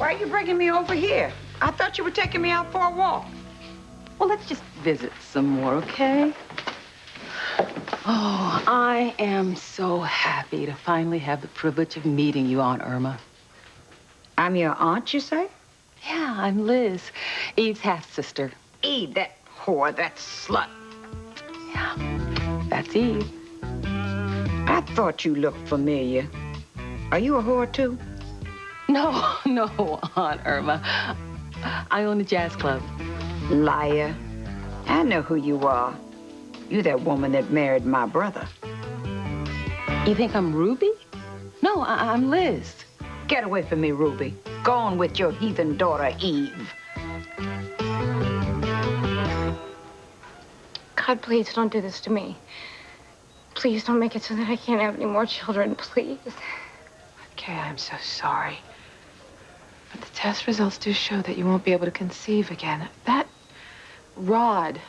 Why are you bringing me over here? I thought you were taking me out for a walk. Well, let's just visit some more, okay? Oh, I am so happy to finally have the privilege of meeting you, Aunt Irma. I'm your aunt, you say? Yeah, I'm Liz, Eve's half-sister. Eve, that whore, that slut. Yeah, that's Eve. I thought you looked familiar. Are you a whore, too? No, no, Aunt Irma. I own a jazz club. Liar. I know who you are. You that woman that married my brother. You think I'm Ruby? No, I'm Liz. Get away from me, Ruby. Go on with your heathen daughter, Eve. God, please don't do this to me. Please don't make it so that I can't have any more children, please. Okay, I'm so sorry. But the test results do show that you won't be able to conceive again. That rod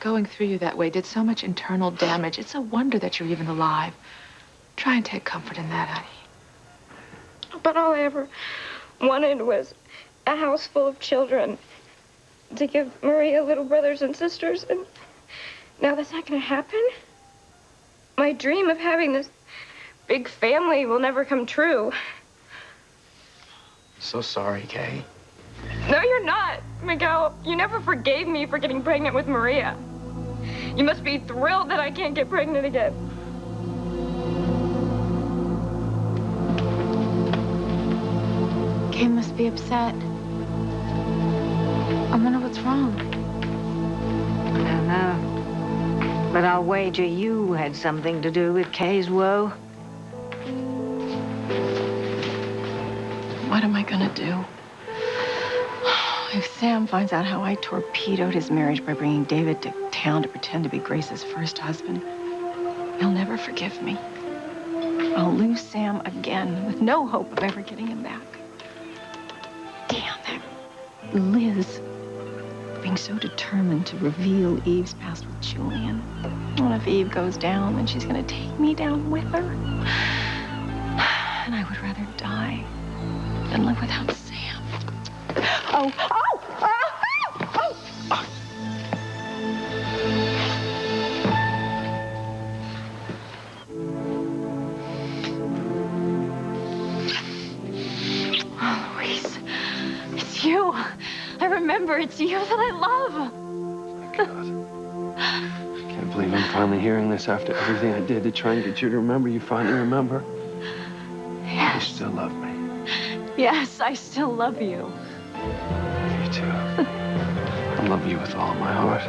going through you that way did so much internal damage. It's a wonder that you're even alive. Try and take comfort in that, honey. But all I ever wanted was a house full of children to give Maria little brothers and sisters, and now that's not going to happen? My dream of having this big family will never come true. So sorry, Kay. No, you're not, Miguel. You never forgave me for getting pregnant with Maria. You must be thrilled that I can't get pregnant again. Kay must be upset. I wonder what's wrong. I don't know. But I'll wager you had something to do with Kay's woe. What am I gonna do? If Sam finds out how I torpedoed his marriage by bringing David to town to pretend to be Grace's first husband, he'll never forgive me. I'll lose Sam again with no hope of ever getting him back. Damn, that Liz being so determined to reveal Eve's past with Julian. What if Eve goes down, then she's gonna take me down with her? And I would rather die than live without Sam. Oh, oh, oh, oh, oh. Oh, Louise, it's you. I remember it's you that I love. My God. I can't believe I'm finally hearing this after everything I did to try and get you to remember. You finally remember. Yes. You still love me. Yes, I still love you. Me too. I love you with all my heart.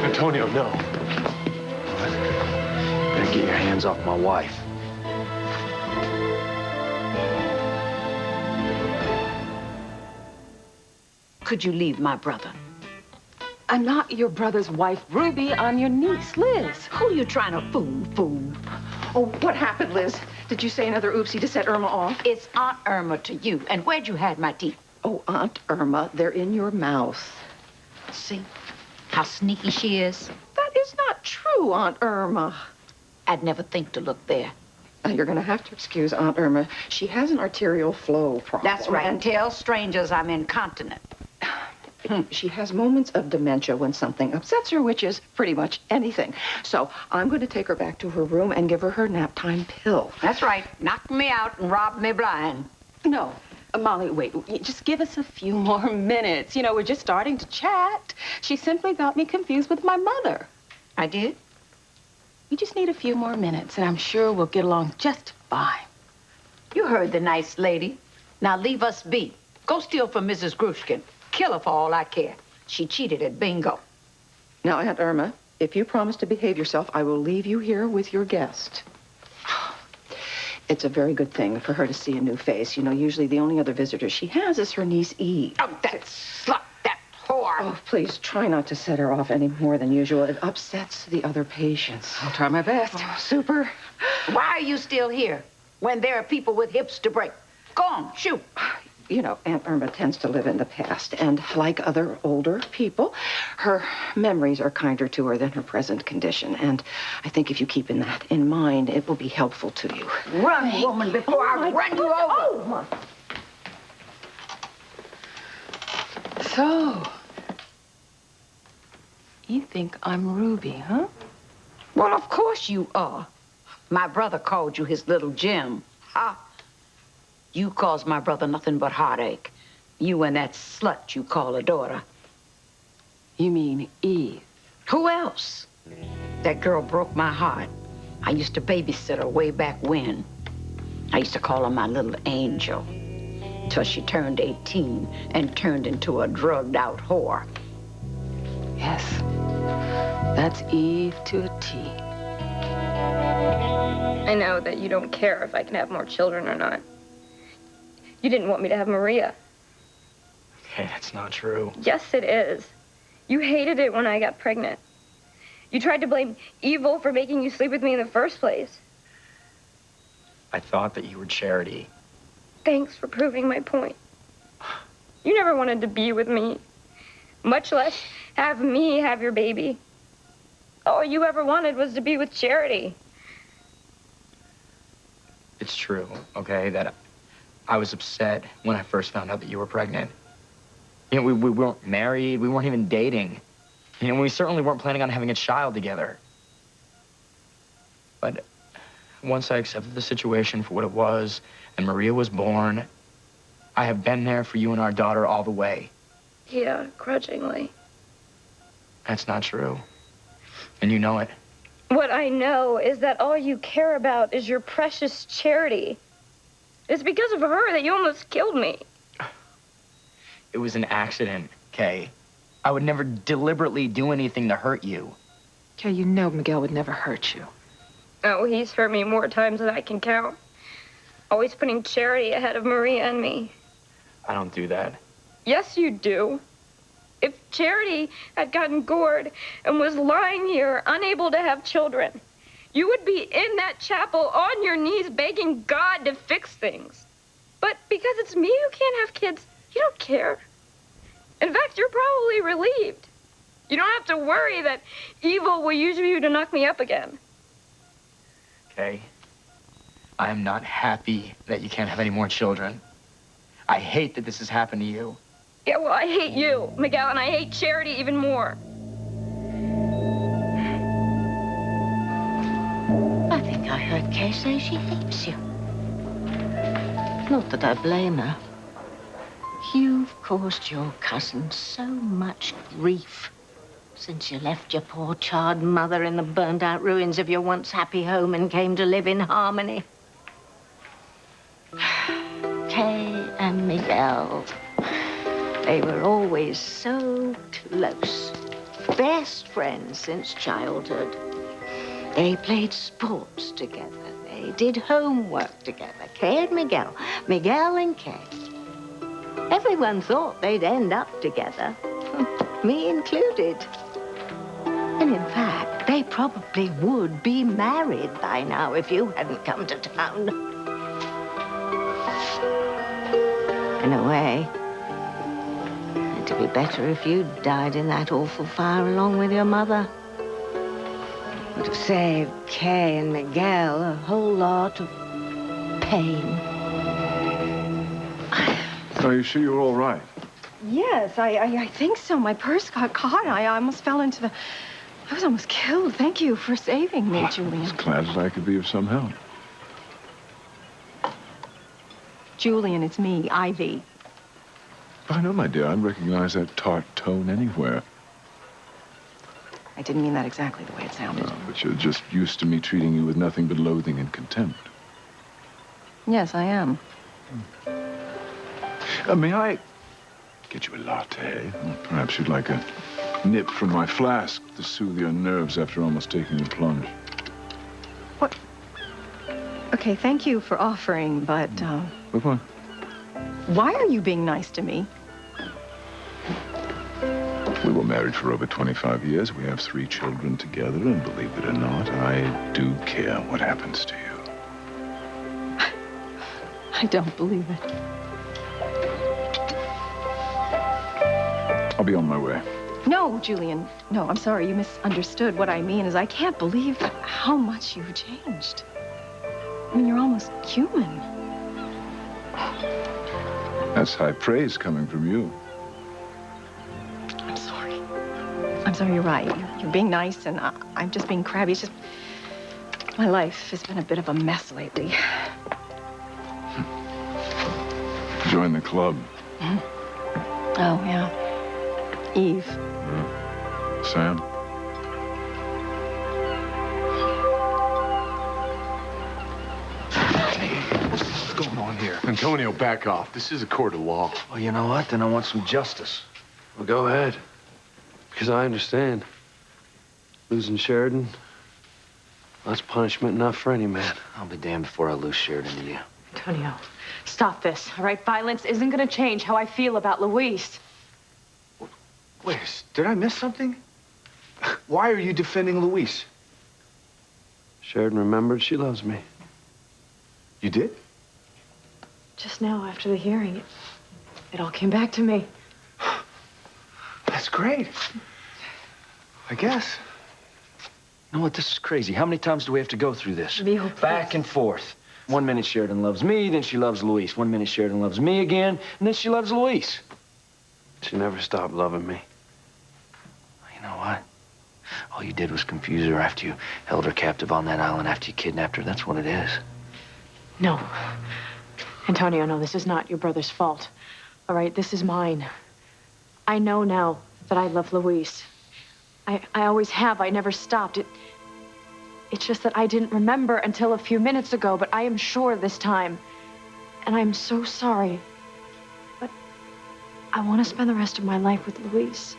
Antonio, no. What? Better get your hands off my wife. Could you leave my brother? I'm not your brother's wife, Ruby. I'm your niece, Liz. Who are you trying to fool? Oh, what happened, Liz? Did you say another oopsie to set Irma off? It's Aunt Irma to you. And where'd you hide my teeth? Oh, Aunt Irma, they're in your mouth. See how sneaky she is? That is not true, Aunt Irma. I'd never think to look there. You're going to have to excuse Aunt Irma. She has an arterial flow problem. That's right. And tell strangers I'm incontinent. She has moments of dementia when something upsets her, which is pretty much anything. So I'm going to take her back to her room and give her her nap time pill. That's right. Knock me out and rob me blind. No. Molly, wait. Just give us a few more minutes. You know, we're just starting to chat. She simply got me confused with my mother. I did? We just need a few more minutes, and I'm sure we'll get along just fine. You heard the nice lady. Now leave us be. Go steal from Mrs. Grushkin. Kill her for all I care. She cheated at bingo. Now, Aunt Irma, if you promise to behave yourself, I will leave you here with your guest. It's a very good thing for her to see a new face. You know, usually the only other visitor she has is her niece, Eve. Oh, that slut, that whore. Oh, please, try not to set her off any more than usual. It upsets the other patients. I'll try my best. Oh, super. Why are you still here when there are people with hips to break? Go on, shoot. you know, Aunt Irma tends to live in the past, and like other older people, her memories are kinder to her than her present condition. And I think if you keep that in mind, it will be helpful to you. Run, woman, before I run you over. Oh, my. So, you think I'm Ruby, huh? Well, of course you are. My brother called you his little gem. Ha! You caused my brother nothing but heartache. You and that slut you call a daughter. You mean Eve? Who else? That girl broke my heart. I used to babysit her way back when. I used to call her my little angel. Till she turned 18 and turned into a drugged-out whore. Yes. That's Eve to a T. I know that you don't care if I can have more children or not. You didn't want me to have Maria. Okay, that's not true. Yes, it is. You hated it when I got pregnant. You tried to blame evil for making you sleep with me in the first place. I thought that you were Charity. Thanks for proving my point. You never wanted to be with me, much less have me have your baby. All you ever wanted was to be with Charity. It's true, okay, that I was upset when I first found out that you were pregnant. You know, we weren't married, we weren't even dating. You know, we certainly weren't planning on having a child together. But once I accepted the situation for what it was, and Maria was born, I have been there for you and our daughter all the way. Yeah, grudgingly. That's not true. And you know it. What I know is that all you care about is your precious Charity. It's because of her that you almost killed me. It was an accident, Kay. I would never deliberately do anything to hurt you. Kay, you know Miguel would never hurt you. Oh, he's hurt me more times than I can count. Always putting Charity ahead of Maria and me. I don't do that. Yes, you do. If Charity had gotten gored and was lying here, unable to have children, you would be in that chapel on your knees begging God to fix things. But because it's me who can't have kids, you don't care. In fact, you're probably relieved. You don't have to worry that evil will use you to knock me up again. Okay? I am not happy that you can't have any more children. I hate that this has happened to you. Yeah, well, I hate you, Miguel, and I hate Charity even more. I think I heard Kay say she hates you. Not that I blame her. You've caused your cousin so much grief since you left your poor charred mother in the burned-out ruins of your once happy home and came to live in harmony. Kay and Miguel, they were always so close. Best friends since childhood. They played sports together. They did homework together. Kay and Miguel. Miguel and Kay. Everyone thought they'd end up together. Me included. And in fact, they probably would be married by now if you hadn't come to town. In a way, it'd be better if you'd died in that awful fire along with your mother. It would have saved Kay and Miguel a whole lot of pain. Are you sure you're all right? Yes, I think so. My purse got caught. I almost fell into the... I was almost killed. Thank you for saving me, Julian. I was glad that I could be of some help. Julian, it's me, Ivy. I know, my dear. I recognize that tart tone anywhere. I didn't mean that exactly the way it sounded. No, but you're just used to me treating you with nothing but loathing and contempt. Yes, I am. May I get you a latte? Or perhaps you'd like a nip from my flask to soothe your nerves after almost taking the plunge. What? Okay, thank you for offering, but, What? why are you being nice to me? We were married for over 25 years. We have 3 children together, and believe it or not, I do care what happens to you. I don't believe it. I'll be on my way. No, Julian. No, I'm sorry. You misunderstood. What I mean is I can't believe how much you've changed. I mean, you're almost human. That's high praise coming from you. I'm sorry. I'm sorry, you're right. You're being nice, and I'm just being crabby. It's just... my life has been a bit of a mess lately. Join the club. Oh, yeah. Eve. Sam? What's going on here? Antonio, back off. This is a court of law. Well, you know what? Then I want some justice. Well, go ahead. Because I understand. Losing Sheridan, that's punishment enough for any man. I'll be damned before I lose Sheridan to you. Antonio, stop this, all right? Violence isn't gonna change how I feel about Luis. Wait, did I miss something? Why are you defending Luis? Sheridan remembered she loves me. You did? Just now, after the hearing, it all came back to me. That's great. I guess. You know what? This is crazy. How many times do we have to go through this? Neil, please. Back and forth. 1 minute Sheridan loves me, then she loves Luis. 1 minute Sheridan loves me again, and then she loves Luis. She never stopped loving me. You know what? All you did was confuse her after you held her captive on that island, after you kidnapped her. That's what it is. No. Antonio, no, this is not your brother's fault. All right, this is mine. I know now that I love Luis. I always have. I never stopped. It's just that I didn't remember until a few minutes ago, but I am sure this time. And I'm so sorry. But I want to spend the rest of my life with Luis.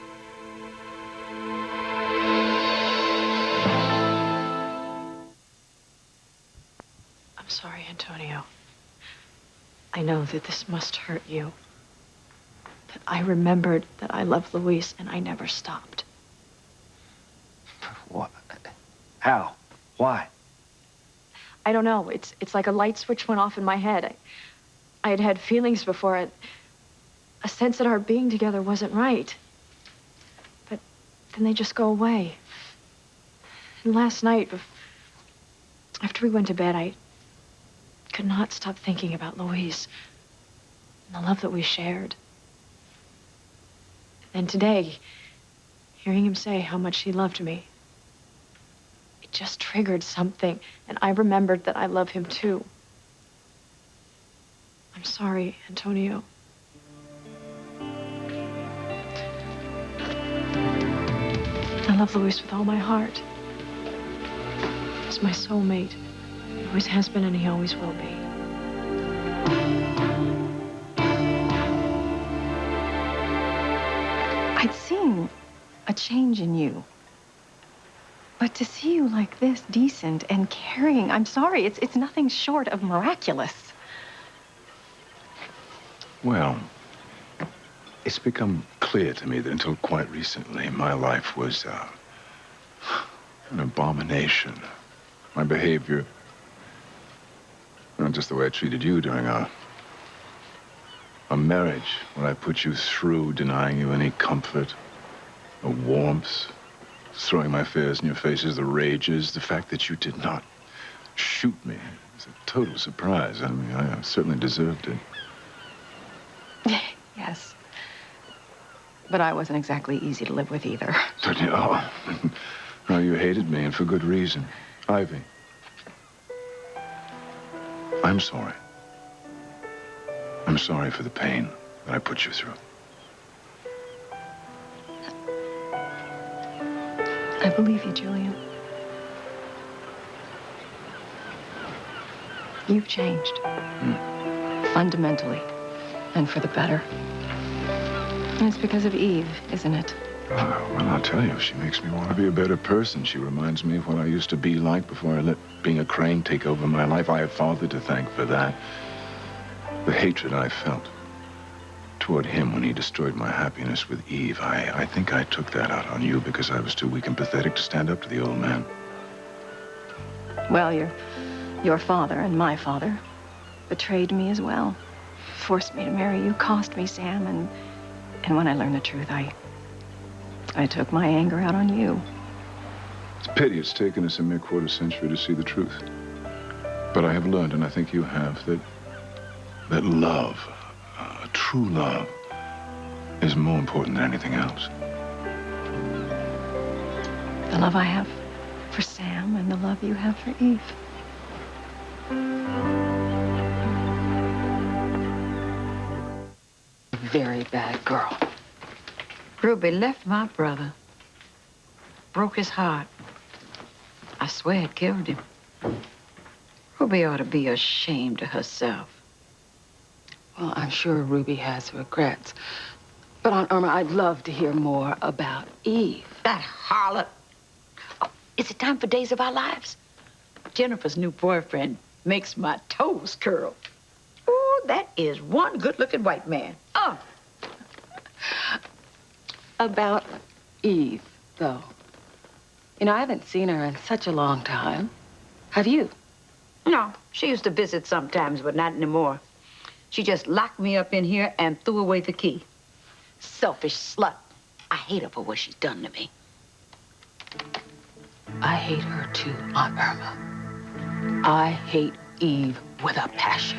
I'm sorry, Antonio. I know that this must hurt you. But I remembered that I loved Luis, and I never stopped. What? How? Why? I don't know. It's like a light switch went off in my head. I had had feelings before, a sense that our being together wasn't right. But then they just go away. And last night, after we went to bed, I could not stop thinking about Luis and the love that we shared. And today, hearing him say how much he loved me, it just triggered something, and I remembered that I love him too. I'm sorry, Antonio. I love Luis with all my heart. He's my soulmate. He always has been, and he always will be. I'd seen a change in you. But to see you like this, decent and caring, I'm sorry, it's nothing short of miraculous. Well, it's become clear to me that until quite recently, my life was an abomination. My behavior, not just the way I treated you during our marriage, when I put you through, denying you any comfort or warmth, throwing my fears in your faces, the rages, the fact that you did not shoot me was a total surprise. I mean, I certainly deserved it. Yes. But I wasn't exactly easy to live with either. But, oh, no, you hated me, and for good reason. Ivy, I'm sorry. I'm sorry for the pain that I put you through. I believe you, Julian. You've changed. Fundamentally. And for the better. And it's because of Eve, isn't it? Well, I'll tell you, she makes me want to be a better person. She reminds me of what I used to be like before I let being a crane take over my life. I have Father to thank for that. The hatred I felt toward him when he destroyed my happiness with Eve, I think I took that out on you because I was too weak and pathetic to stand up to the old man. Well, your father and my father betrayed me as well. Forced me to marry you, cost me Sam, and when I learned the truth, I I took my anger out on you. It's a pity it's taken us a mere quarter century to see the truth. But I have learned, and I think you have, that love, true love, is more important than anything else. The love I have for Sam and the love you have for Eve. Very bad girl. Ruby left my brother. Broke his heart. I swear it killed him. Ruby ought to be ashamed of herself. Well, I'm sure Ruby has regrets. But Aunt Irma, I'd love to hear more about Eve. That harlot. Oh, is it time for Days of Our Lives? Jennifer's new boyfriend makes my toes curl. Oh, that is one good-looking white man. Oh. About Eve, though. You know, I haven't seen her in such a long time. Have you? No, she used to visit sometimes, but not anymore. She just locked me up in here and threw away the key. Selfish slut. I hate her for what she's done to me. I hate her too, Aunt Irma. I hate Eve with a passion.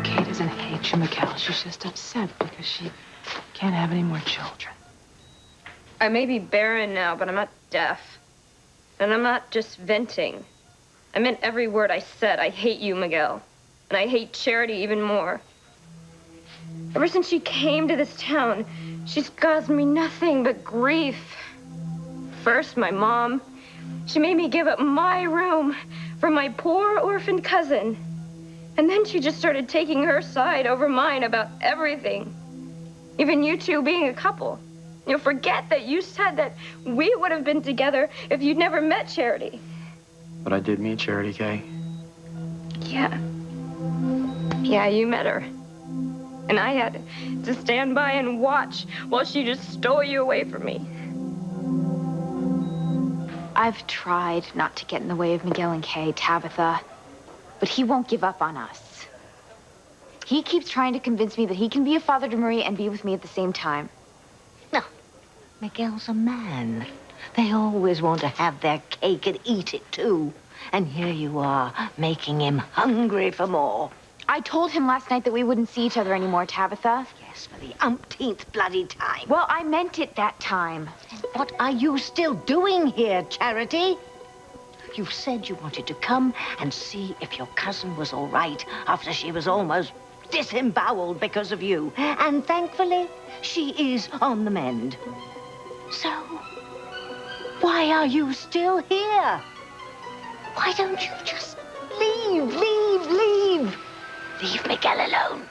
Kay doesn't hate you, Miguel. She's just upset because she can't have any more children. I may be barren now, but I'm not deaf. And I'm not just venting. I meant every word I said. I hate you, Miguel. And I hate Charity even more. Ever since she came to this town, she's caused me nothing but grief. First, my mom. She made me give up my room for my poor orphan cousin. And then she just started taking her side over mine about everything. Even you two being a couple. You'll forget that you said that we would have been together if you'd never met Charity. But I did meet Charity, Kay. Yeah. Yeah, you met her. And I had to stand by and watch while she just stole you away from me. I've tried not to get in the way of Miguel and Kay, Tabitha, but he won't give up on us. He keeps trying to convince me that he can be a father to Marie and be with me at the same time. No, Miguel's a man. They always want to have their cake and eat it, too. And here you are, making him hungry for more. I told him last night that we wouldn't see each other anymore, Tabitha. Yes, for the umpteenth bloody time. Well, I meant it that time. What are you still doing here, Charity? You said you wanted to come and see if your cousin was all right after she was almost disemboweled because of you. And thankfully, she is on the mend. So, why are you still here? Why don't you just leave? Leave Miguel alone.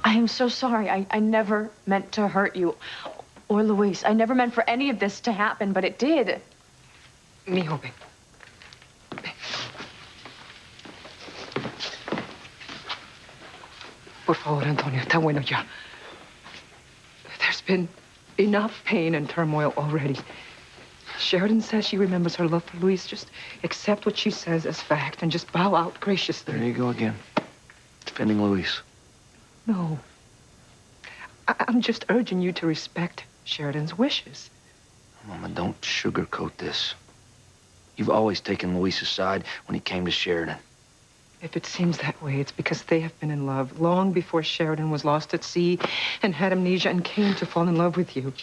I am so sorry. I never meant to hurt you. Or Luis. I never meant for any of this to happen, but it did. Mijo, ven. Por favor, Antonio, está bueno ya. There's been enough pain and turmoil already. Sheridan says she remembers her love for Luis. Just accept what she says as fact and just bow out graciously. There you go again. Defending Luis. No. I'm just urging you to respect Sheridan's wishes. Mama, don't sugarcoat this. You've always taken Luis's side when he came to Sheridan. If it seems that way, it's because they have been in love long before Sheridan was lost at sea and had amnesia and came to fall in love with you.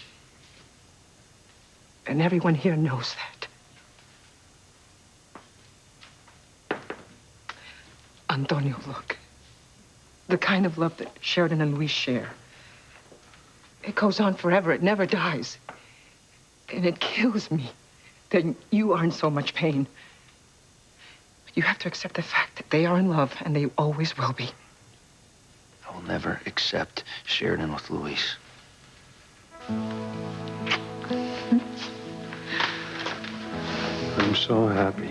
And everyone here knows that. Antonio, look. The kind of love that Sheridan and Luis share. It goes on forever. It never dies. And it kills me that you are in so much pain. You have to accept the fact that they are in love, and they always will be. I will never accept Sheridan with Luis. I'm so happy.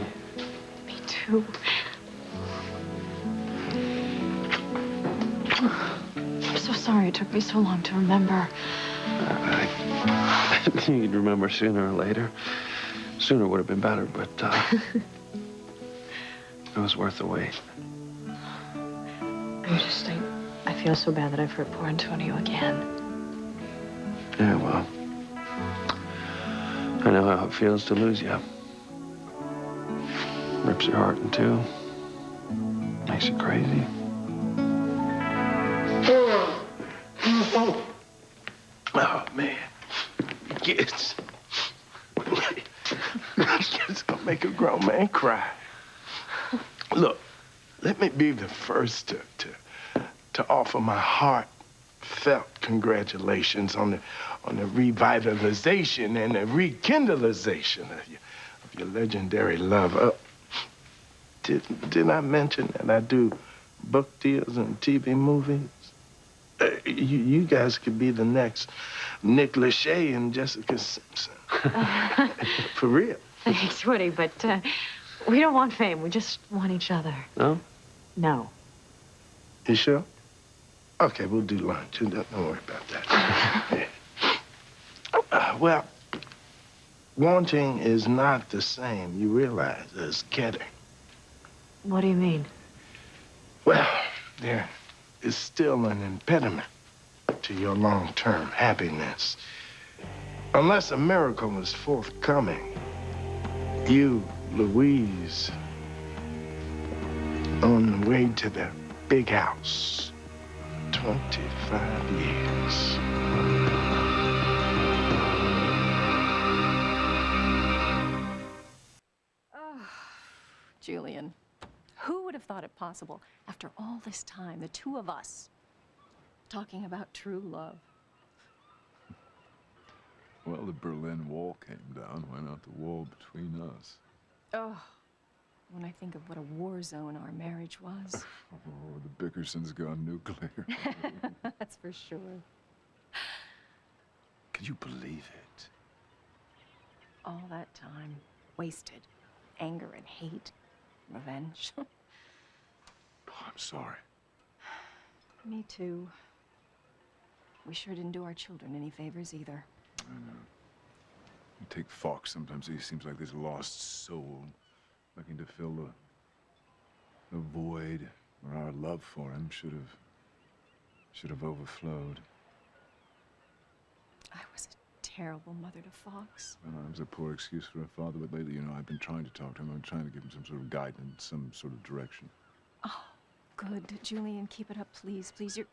Me too. I'm so sorry it took me so long to remember. I knew you'd remember sooner or later. Sooner would have been better, but it was worth the wait. I feel so bad that I've hurt poor Antonio again. Yeah, well, I know how it feels to lose you. Rips your heart in two. Makes you crazy. Oh, man. Kids. Kids gonna make a grown man cry. Look, let me be the first to offer my heartfelt congratulations on the revitalization and the rekindlization of your legendary love. Did I mention that I do book deals and TV movies? You guys could be the next Nick Lachey and Jessica Simpson. For real. Thanks, Woody, but we don't want fame. We just want each other. No? No. You sure? Okay, we'll do lunch. Don't worry about that. Well, wanting is not the same, you realize, as getting. What do you mean? Well, there is still an impediment to your long-term happiness. Unless a miracle is forthcoming, you, Louise, on the way to the big house, 25 years. Julian, who would have thought it possible, after all this time, the two of us, talking about true love? Well, the Berlin Wall came down. Why not the wall between us? Oh, when I think of what a war zone our marriage was. Oh, the Bickerson's gone nuclear. That's for sure. Can you believe it? All that time, wasted. Anger and hate, revenge. Oh, I'm sorry. Me too. We sure didn't do our children any favors either. I know. You take Fox, sometimes he seems like this lost soul, looking to fill the void where our love for him should have overflowed. I was a terrible mother to Fox. Well, it was a poor excuse for a father, but lately, you know, I've been trying to talk to him. I'm trying to give him some sort of guidance, some sort of direction. Oh, good. Julian, keep it up, please. Please, you're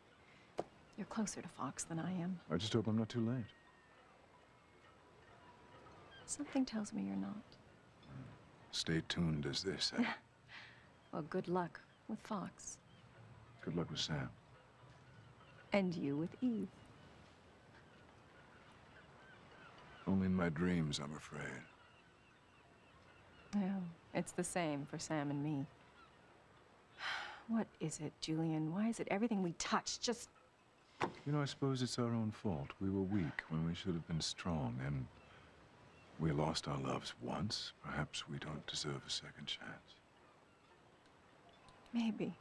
closer to Fox than I am. I just hope I'm not too late. Something tells me you're not. Stay tuned, as they say. Well, good luck with Fox. Good luck with Sam. And you with Eve. Only in my dreams, I'm afraid. Yeah, it's the same for Sam and me. What is it, Julian? Why is it everything we touch just... You know, I suppose it's our own fault. We were weak when we should have been strong, and we lost our loves once. Perhaps we don't deserve a second chance. Maybe.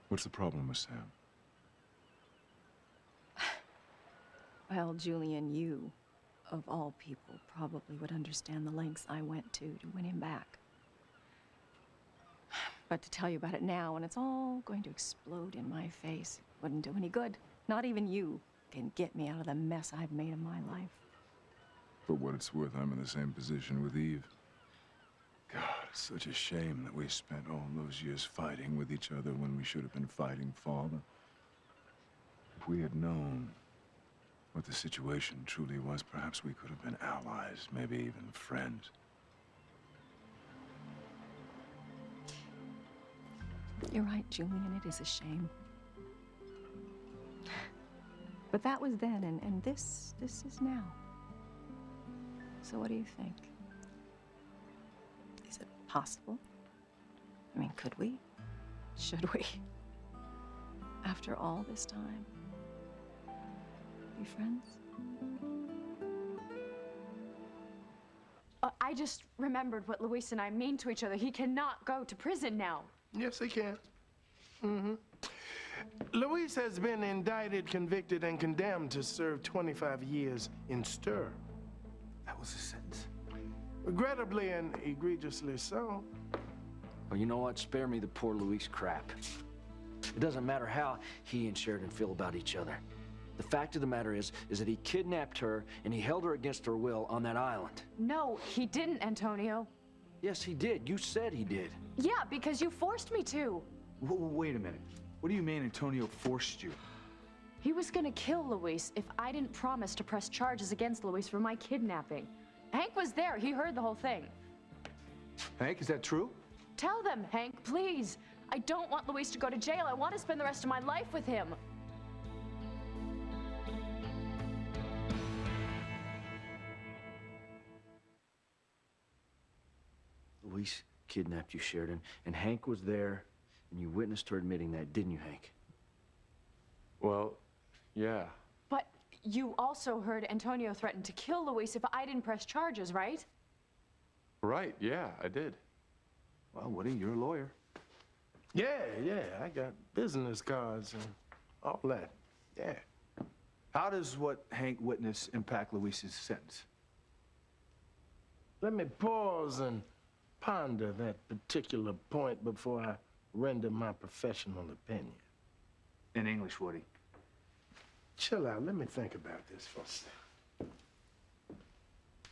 What's the problem with Sam? Well, Julian, you, of all people, probably would understand the lengths I went to win him back. But to tell you about it now, when it's all going to explode in my face, it wouldn't do any good. Not even you can get me out of the mess I've made of my life. For what it's worth, I'm in the same position with Eve. God, it's such a shame that we spent all those years fighting with each other when we should have been fighting father. If we had known what the situation truly was, perhaps we could have been allies, maybe even friends. You're right, Julian, it is a shame. But that was then, and this is now. So what do you think? Is it possible? I mean, could we? Should we? After all this time? Be friends? I just remembered what Luis and I mean to each other. He cannot go to prison now. Yes, he can. Luis has been indicted, convicted, and condemned to serve 25 years in stir. That was a sentence. Regrettably and egregiously so. Well, you know what? Spare me the poor Luis crap. It doesn't matter how he and Sheridan feel about each other. The fact of the matter is that he kidnapped her and he held her against her will on that island. No, he didn't, Antonio. Yes, he did. You said he did. Yeah, because you forced me to. Wait a minute. What do you mean Antonio forced you? He was gonna kill Luis if I didn't promise to press charges against Luis for my kidnapping. Hank was there. He heard the whole thing. Hank, is that true? Tell them, Hank, please. I don't want Luis to go to jail. I want to spend the rest of my life with him. Luis kidnapped you, Sheridan, and Hank was there, and you witnessed her admitting that, didn't you, Hank? Well, yeah. But you also heard Antonio threaten to kill Luis if I didn't press charges, right? Right, yeah, I did. Well, Woody, you're a lawyer. Yeah, I got business cards and all that. Yeah. How does what Hank witnessed impact Luis's sentence? Let me pause and ponder that particular point before I render my professional opinion. In English, Woody. Chill out. Let me think about this for a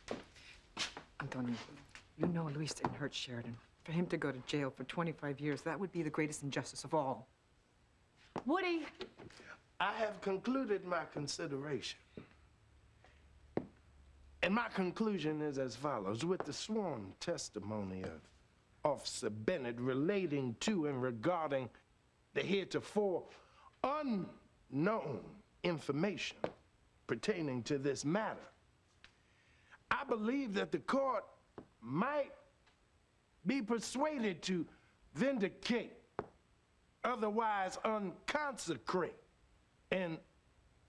second. Antonio, you know Luis didn't hurt Sheridan. For him to go to jail for 25 years, that would be the greatest injustice of all. Woody! I have concluded my consideration. And my conclusion is as follows. With the sworn testimony of Officer Bennett relating to and regarding the heretofore unknown information pertaining to this matter, I believe that the court might be persuaded to vindicate, otherwise unconsecrate, and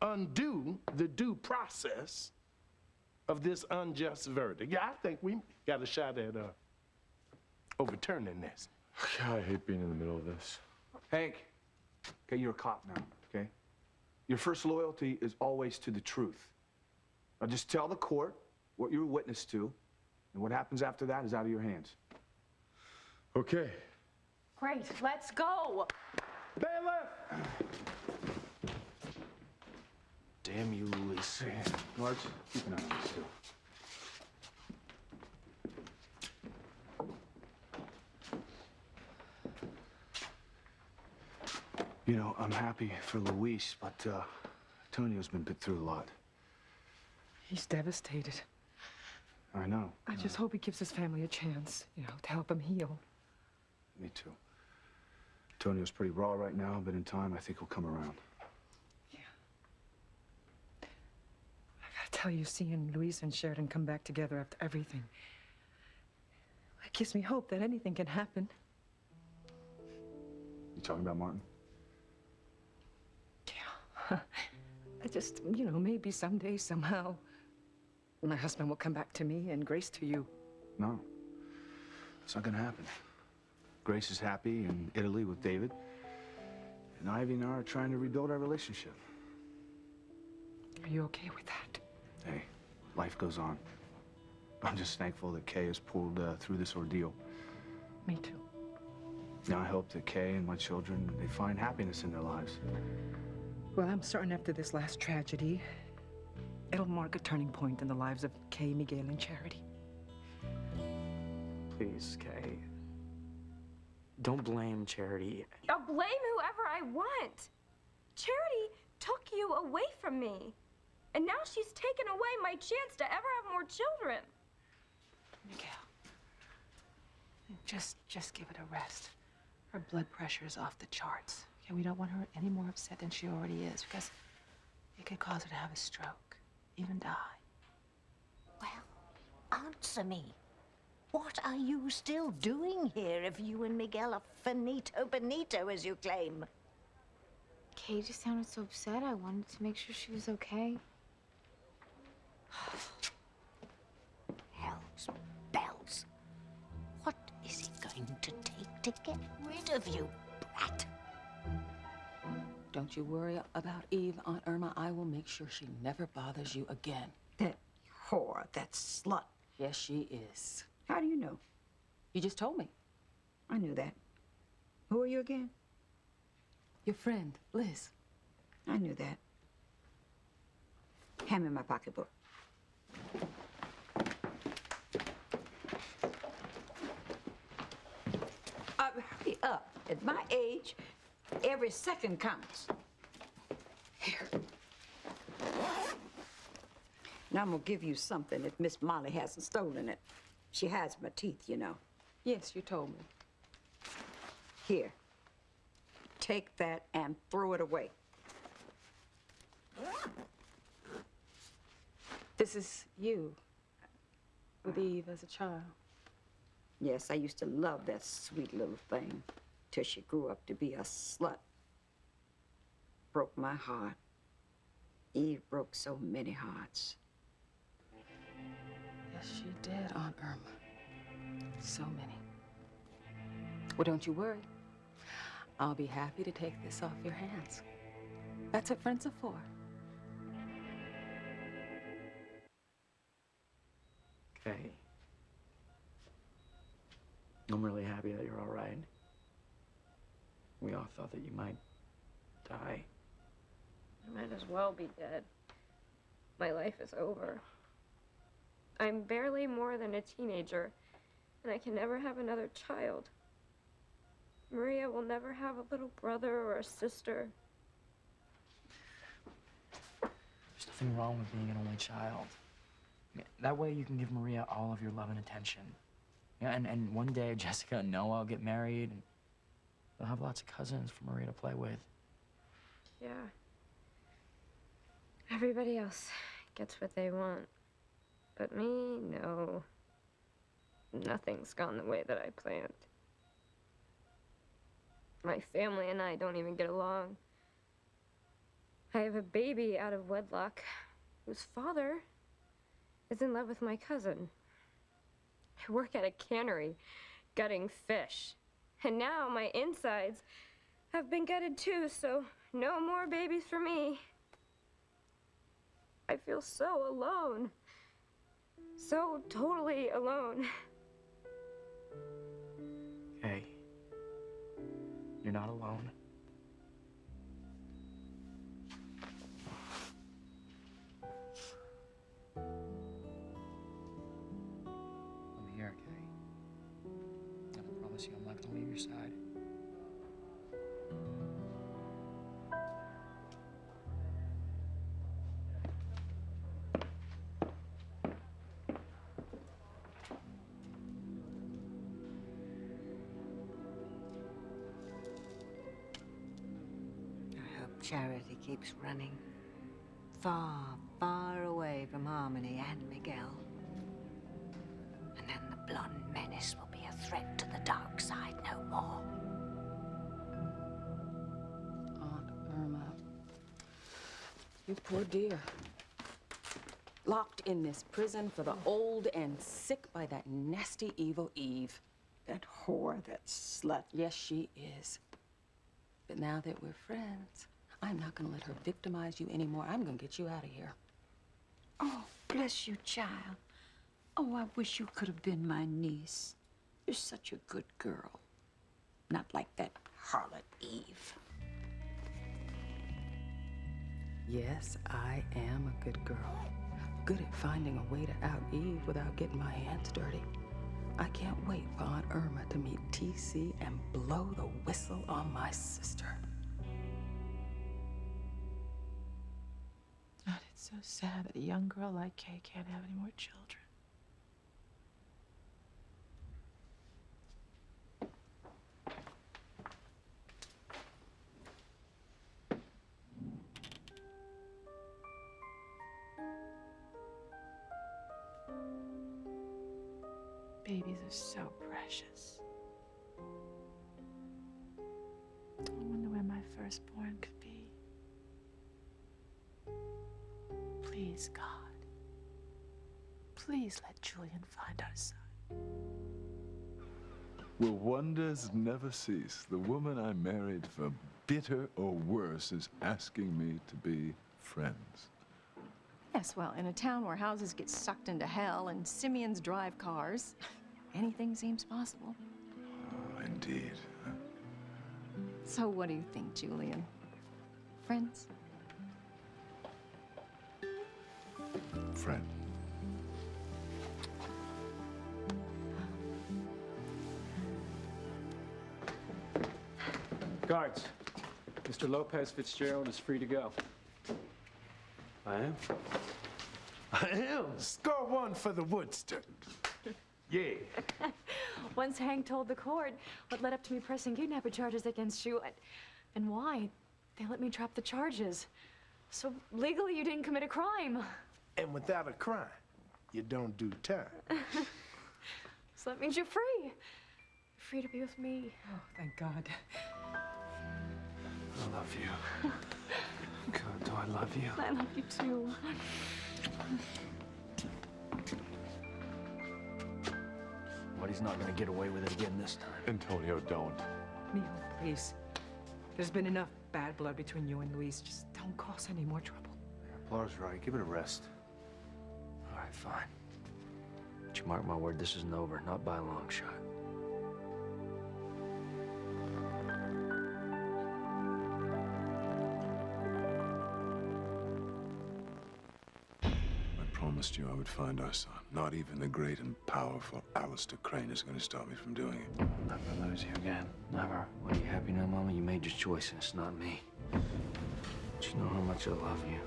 undo the due process of this unjust verdict. Yeah, I think we got a shot at overturning this. God, I hate being in the middle of this. Hank, okay, you're a cop now, okay? Your first loyalty is always to the truth. Now just tell the court what you're witness to, and what happens after that is out of your hands. Okay. Great, let's go! Bailiff! Damn you, Luis. Hey, Marge, keep an eye on this too. You know, I'm happy for Luis, but Antonio's been put through a lot. He's devastated. I know. I just hope he gives his family a chance, to help him heal. Me too. Antonio's pretty raw right now, but in time, I think he'll come around. I tell you, seeing Luis and Sheridan come back together after everything, it gives me hope that anything can happen. You talking about Martin? Yeah. I just, maybe someday, somehow, my husband will come back to me and Grace to you. No. It's not gonna happen. Grace is happy in Italy with David, and Ivy and I are trying to rebuild our relationship. Are you okay with that? Hey, life goes on. I'm just thankful that Kay has pulled through this ordeal. Me too. Now I hope that Kay and my children, they find happiness in their lives. Well, I'm certain after this last tragedy, it'll mark a turning point in the lives of Kay, Miguel, and Charity. Please, Kay. Don't blame Charity. I'll blame whoever I want. Charity took you away from me. And now she's taken away my chance to ever have more children. Miguel, just give it a rest. Her blood pressure is off the charts. Okay, we don't want her any more upset than she already is, because it could cause her to have a stroke, even die. Well, answer me. What are you still doing here if you and Miguel are finito bonito, as you claim? Kay just sounded so upset. I wanted to make sure she was okay. Hell's bells. What is it going to take to get rid of you, brat? Don't you worry about Eve, Aunt Irma. I will make sure she never bothers you again. That whore, that slut. Yes, she is. How do you know? You just told me. I knew that. Who are you again? Your friend, Liz. I knew that. Hand me my pocketbook. Hurry up. At my age, every second counts. Here. Now I'm gonna give you something if Miss Molly hasn't stolen it. She hides my teeth, you know. Yes, you told me. Here. Take that and throw it away. This is you with Eve as a child. Yes, I used to love that sweet little thing till she grew up to be a slut. Broke my heart. Eve broke so many hearts. Yes, she did, Aunt Irma. So many. Well, don't you worry. I'll be happy to take this off your hands. That's what friends are for. Okay. I'm really happy that you're all right. We all thought that you might die. I might as well be dead. My life is over. I'm barely more than a teenager, and I can never have another child. Maria will never have a little brother or a sister. There's nothing wrong with being an only child. That way you can give Maria all of your love and attention. Yeah, and one day Jessica and Noah will get married, and they'll have lots of cousins for Maria to play with. Yeah. Everybody else gets what they want. But me, no. Nothing's gone the way that I planned. My family and I don't even get along. I have a baby out of wedlock whose father is in love with my cousin. I work at a cannery, gutting fish. And now my insides have been gutted too, so no more babies for me. I feel so alone. So totally alone. Hey, you're not alone. I'm here, Kay. And I promise you I'm not gonna leave your side. Charity keeps running. Far, far away from Harmony and Miguel. And then the blonde menace will be a threat to the dark side no more. Aunt Irma. You poor dear. Locked in this prison for the old and sick by that nasty, evil Eve. That whore, that slut. Yes, she is. But now that we're friends, I'm not gonna let her victimize you anymore. I'm gonna get you out of here. Oh, bless you, child. Oh, I wish you could have been my niece. You're such a good girl. Not like that harlot Eve. Yes, I am a good girl. Good at finding a way to out Eve without getting my hands dirty. I can't wait for Aunt Irma to meet TC and blow the whistle on my sister. God, it's so sad that a young girl like Kay can't have any more children. Babies are so precious. I wonder where my firstborn could be. Please, God. Please let Julian find our son. Will wonders never cease? The woman I married, for bitter or worse, is asking me to be friends. Yes, well, in a town where houses get sucked into hell and simians drive cars, anything seems possible. Oh, indeed. So what do you think, Julian? Friends? Friend. Guards, Mr. Lopez Fitzgerald is free to go. I am? I am. Score one for the Woodster. Yeah. Once Hank told the court what led up to me pressing kidnapper charges against you, and why, they let me drop the charges. So legally, you didn't commit a crime. And without a crime, you don't do time. So that means you're free. You're free to be with me. Oh, thank God. I love you. God, do I love you? I love you too. But he's not gonna get away with it again this time. Antonio, don't. Neil, please. There's been enough bad blood between you and Luis. Just don't cause any more trouble. Laura's right. Give it a rest. All right, fine. But you mark my word, this isn't over. Not by a long shot. I promised you I would find our son. Not even the great and powerful Alistair Crane is going to stop me from doing it. I'll never lose you again. Never. Well, you happy now, Mama? You made your choice, and it's not me. But you know how much I love you.